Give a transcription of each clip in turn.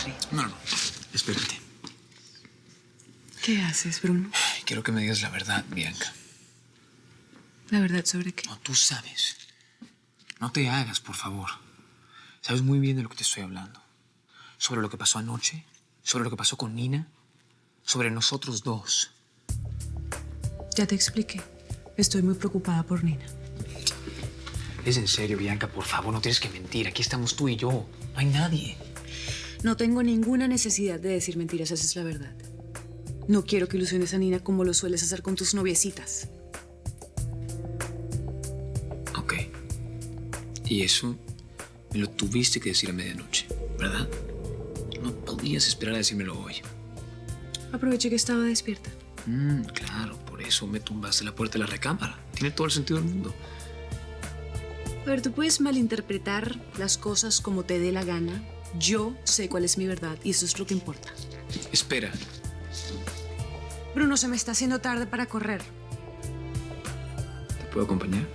voy. No. Espérate. ¿Qué haces, Bruno? Quiero que me digas la verdad, Bianca. ¿La verdad sobre qué? No, tú sabes. No te hagas, por favor. Sabes muy bien de lo que te estoy hablando. Sobre lo que pasó anoche, sobre lo que pasó con Nina, sobre nosotros dos. Ya te expliqué. Estoy muy preocupada por Nina. Es en serio, Bianca, por favor, no tienes que mentir. Aquí estamos tú y yo. No hay nadie. No tengo ninguna necesidad de decir mentiras, esa es la verdad. No quiero que ilusiones a Nina como lo sueles hacer con tus noviecitas. Ok. Y eso me lo tuviste que decir a medianoche, ¿verdad? No podías esperar a decírmelo hoy. Aproveché que estaba despierta. Claro, por eso me tumbaste la puerta de la recámara. Tiene todo el sentido del mundo. A ver, tú puedes malinterpretar las cosas como te dé la gana. Yo sé cuál es mi verdad y eso es lo que importa. Espera. Bruno, se me está haciendo tarde para correr. ¿Te puedo acompañar?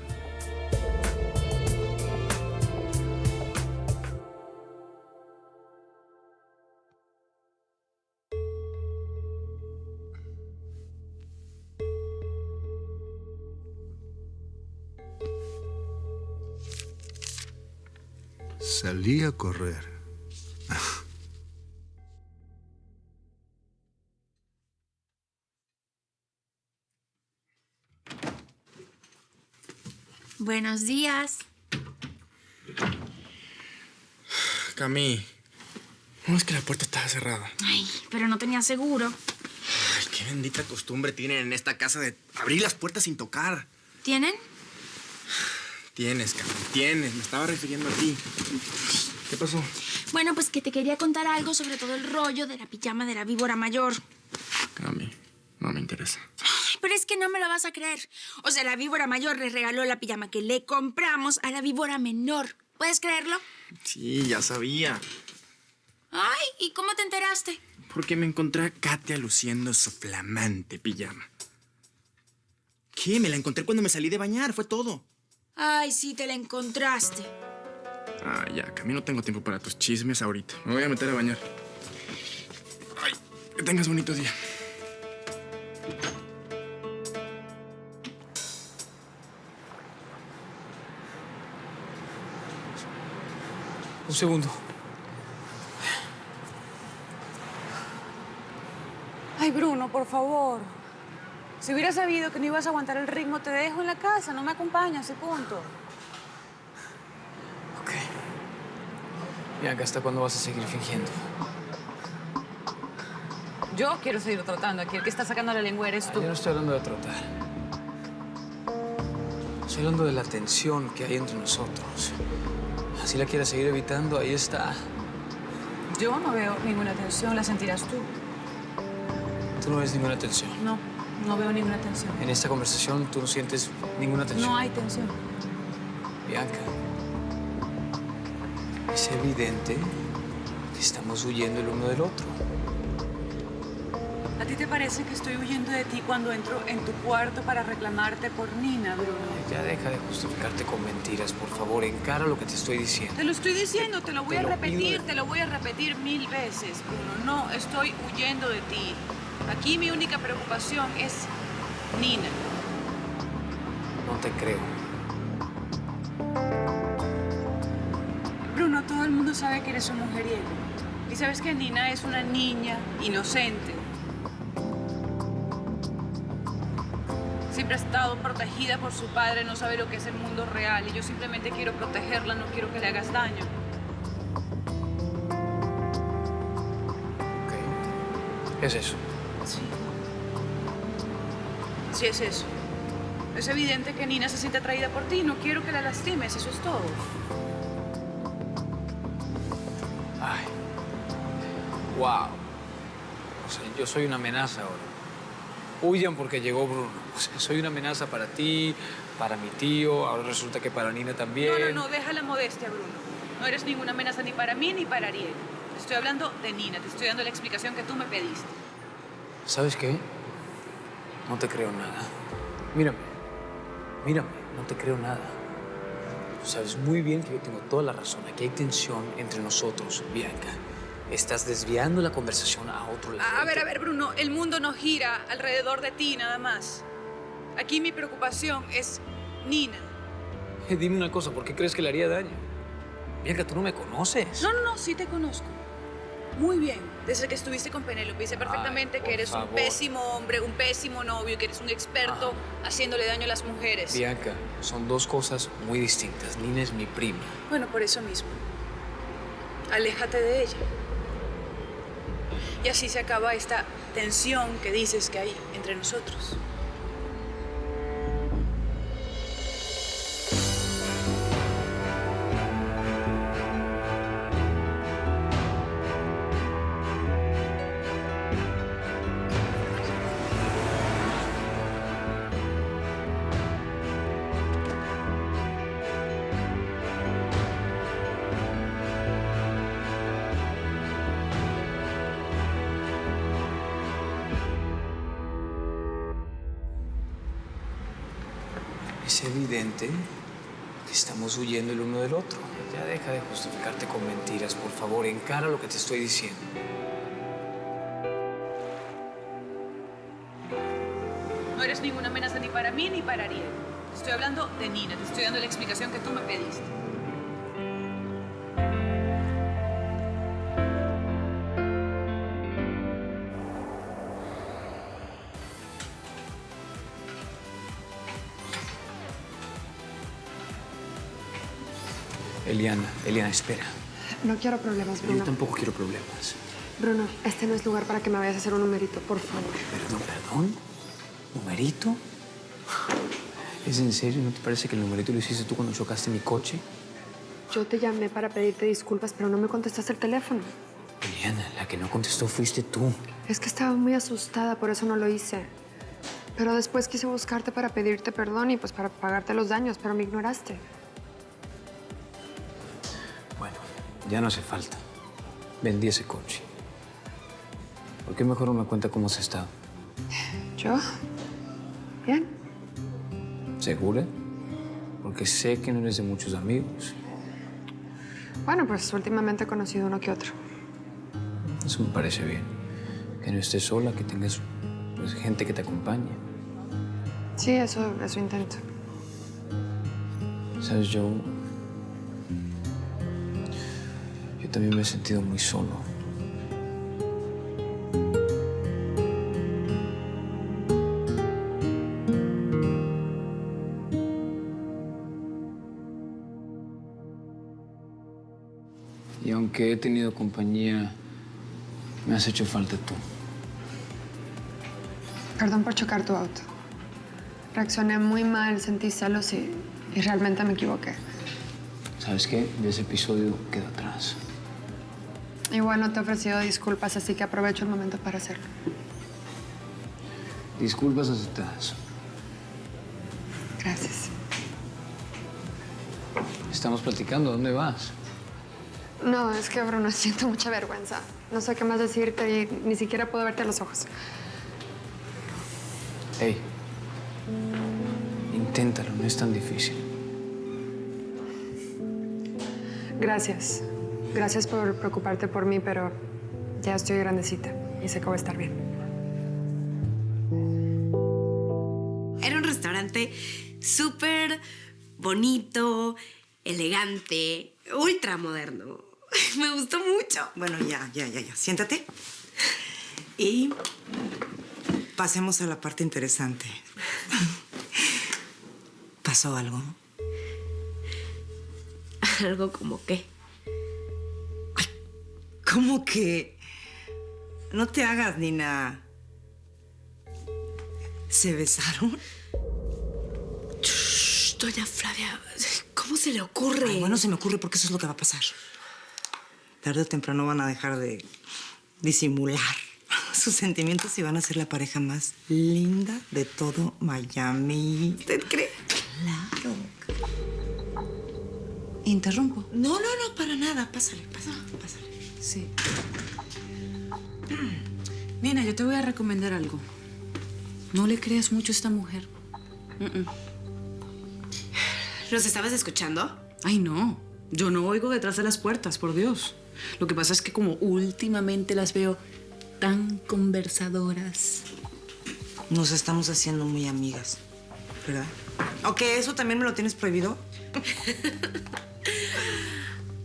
Salí a correr. Buenos días. Cami, ¿cómo es que la puerta estaba cerrada? Ay, pero no tenía seguro. Ay, qué bendita costumbre tienen en esta casa de abrir las puertas sin tocar. ¿Tienen? Tienes, Cami, tienes. Me estaba refiriendo a ti. ¿Qué pasó? Bueno, pues que te quería contar algo sobre todo el rollo de la pijama de la víbora mayor. Cami, no me interesa. Pero es que no me lo vas a creer. O sea, la víbora mayor le regaló la pijama que le compramos a la víbora menor. ¿Puedes creerlo? Sí, ya sabía. Ay, ¿y cómo te enteraste? Porque me encontré a Katia luciendo su flamante pijama. ¿Qué? Me la encontré cuando me salí de bañar, fue todo. Ay, sí, te la encontraste. Ah, ya, Cami, no tengo tiempo para tus chismes ahorita. Me voy a meter a bañar. Ay, que tengas bonito día. Un segundo. Ay, Bruno, por favor. Si hubiera sabido que no ibas a aguantar el ritmo, te dejo en la casa. No me acompañas y punto. Ok. Bianca, ¿hasta cuándo vas a seguir fingiendo? Yo quiero seguir tratando. Aquí el que está sacando la lengua eres tú. Yo no estoy hablando de trotar. Estoy hablando de la tensión que hay entre nosotros. Si la quieres seguir evitando, ahí está. Yo no veo ninguna tensión, la sentirás tú. Tú no ves ninguna tensión. No, no veo ninguna tensión. En esta conversación tú no sientes ninguna tensión. No hay tensión. Bianca, es evidente que estamos huyendo el uno del otro. ¿A ti te parece que estoy huyendo de ti cuando entro en tu cuarto para reclamarte por Nina, Bruno? Ya deja de justificarte con mentiras, por favor. Encara lo que te estoy diciendo. Te lo estoy diciendo, te lo voy a repetir, pido. te lo voy a repetir 1000 veces, Bruno. No estoy huyendo de ti. Aquí mi única preocupación es Nina. No te creo. Bruno, todo el mundo sabe que eres un mujeriego. Y sabes que Nina es una niña inocente. Siempre ha estado protegida por su padre, no sabe lo que es el mundo real. Y yo simplemente quiero protegerla, no quiero que le hagas daño. Ok. Es eso. Sí. Sí, es eso. Es evidente que Nina se siente atraída por ti. No quiero que la lastimes, eso es todo. Ay. Wow. O sea, yo soy una amenaza ahora. Huyan porque llegó Bruno. O sea, soy una amenaza para ti, para mi tío. Ahora resulta que para Nina también. No, deja la modestia, Bruno. No eres ninguna amenaza ni para mí ni para Ariel. Te estoy hablando de Nina, te estoy dando la explicación que tú me pediste. ¿Sabes qué? No te creo nada. Mírame. Mírame, no te creo nada. Tú sabes muy bien que yo tengo toda la razón. Aquí hay tensión entre nosotros, Bianca. Estás desviando la conversación a otro lado. A ver, Bruno, el mundo no gira alrededor de ti nada más. Aquí mi preocupación es Nina. Dime una cosa, ¿por qué crees que le haría daño? Bianca, tú no me conoces. No, sí te conozco. Muy bien. Desde que estuviste con Penélope, sé perfectamente Ay, que eres favor. un pésimo hombre, un pésimo novio, que eres un experto haciéndole daño a las mujeres. Bianca, son dos cosas muy distintas. Nina es mi prima. Bueno, por eso mismo. Aléjate de ella. Y así se acaba esta tensión que dices que hay entre nosotros. Es evidente que estamos huyendo el uno del otro. Ya deja de justificarte con mentiras. Por favor, encara lo que te estoy diciendo. No eres ninguna amenaza ni para mí ni para Ariel. Te estoy hablando de Nina, te estoy dando la explicación que tú me pediste. Eliana, espera. No quiero problemas, Bruno. Yo tampoco quiero problemas. Bruno, este no es lugar para que me vayas a hacer un numerito, por favor. ¿Perdón? ¿Numerito? ¿Es en serio? ¿No te parece que el numerito lo hiciste tú cuando chocaste mi coche? Yo te llamé para pedirte disculpas, pero no me contestaste el teléfono. Eliana, la que no contestó fuiste tú. Es que estaba muy asustada, por eso no lo hice. Pero después quise buscarte para pedirte perdón y pues para pagarte los daños, pero me ignoraste. Bueno, ya no hace falta. Vendí ese coche. ¿Por qué mejor no me cuenta cómo has estado? ¿Yo? Bien. ¿Segura? Porque sé que no eres de muchos amigos. Bueno, pues últimamente he conocido uno que otro. Eso me parece bien. Que no estés sola, que tengas pues, gente que te acompañe. Sí, eso intento. ¿Sabes, yo también me he sentido muy solo. Y aunque he tenido compañía, me has hecho falta tú. Perdón por chocar tu auto. Reaccioné muy mal, sentí celos y realmente me equivoqué. ¿Sabes qué? De ese episodio quedó atrás. Igual no te he ofrecido disculpas, así que aprovecho el momento para hacerlo. Disculpas aceptadas. Gracias. Estamos platicando. ¿Dónde vas? No, es que, Bruno, siento mucha vergüenza. No sé qué más decirte y ni siquiera puedo verte a los ojos. Hey, inténtalo, no es tan difícil. Gracias. Gracias por preocuparte por mí, pero ya estoy grandecita y sé que voy a estar bien. Era un restaurante súper bonito, elegante, ultra moderno. Me gustó mucho. Bueno, ya. Siéntate. Y pasemos a la parte interesante. ¿Pasó algo? ¿Algo como qué? ¿Cómo que? No te hagas, Nina. ¿Se besaron? Shh, doña Flavia, ¿cómo se le ocurre? Ay, bueno, se me ocurre porque eso es lo que va a pasar. Tarde o temprano van a dejar de disimular sus sentimientos y van a ser la pareja más linda de todo Miami. ¿Usted cree? Claro. ¿Interrumpo? No, para nada. Pásale. Sí. Nina, yo te voy a recomendar algo. No le creas mucho a esta mujer. ¿Los estabas escuchando? Ay, no. Yo no oigo detrás de las puertas, por Dios. Lo que pasa es que como últimamente las veo tan conversadoras. Nos estamos haciendo muy amigas, ¿verdad? Ok, ¿eso también me lo tienes prohibido?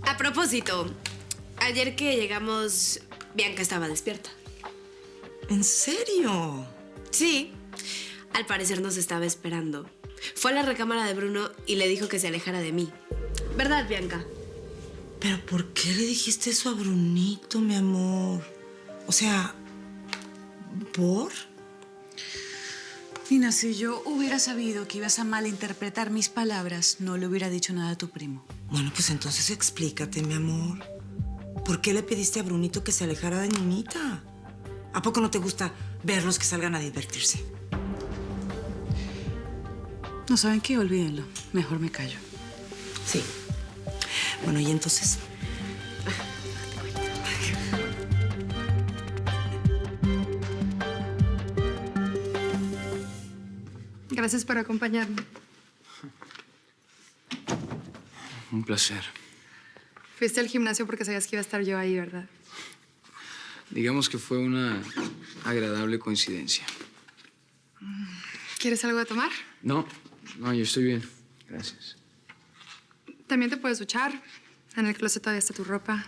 A propósito, ayer que llegamos, Bianca estaba despierta. ¿En serio? Sí, al parecer nos estaba esperando. Fue a la recámara de Bruno y le dijo que se alejara de mí. ¿Verdad, Bianca? ¿Pero por qué le dijiste eso a Brunito, mi amor? O sea, ¿por? Nina, si yo hubiera sabido que ibas a malinterpretar mis palabras, no le hubiera dicho nada a tu primo. Bueno, pues entonces explícate, mi amor. ¿Por qué le pediste a Brunito que se alejara de Ninita? ¿A poco no te gusta verlos que salgan a divertirse? No saben qué, olvídenlo. Mejor me callo. Sí. Bueno, y entonces... Gracias por acompañarme. Un placer. Fuiste al gimnasio porque sabías que iba a estar yo ahí, ¿verdad? Digamos que fue una agradable coincidencia. ¿Quieres algo de tomar? No, yo estoy bien. Gracias. También te puedes duchar. En el closet todavía está tu ropa.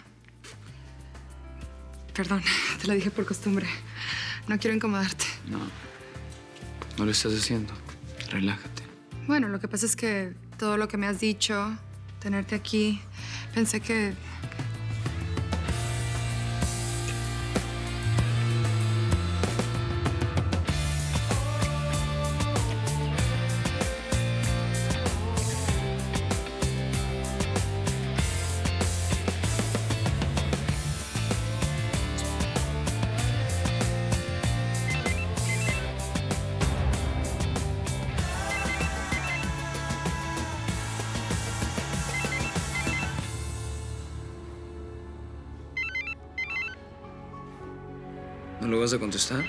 Perdón, te lo dije por costumbre. No quiero incomodarte. No lo estás haciendo. Relájate. Bueno, lo que pasa es que todo lo que me has dicho, tenerte aquí, pensé que... ¿No lo vas a contestar?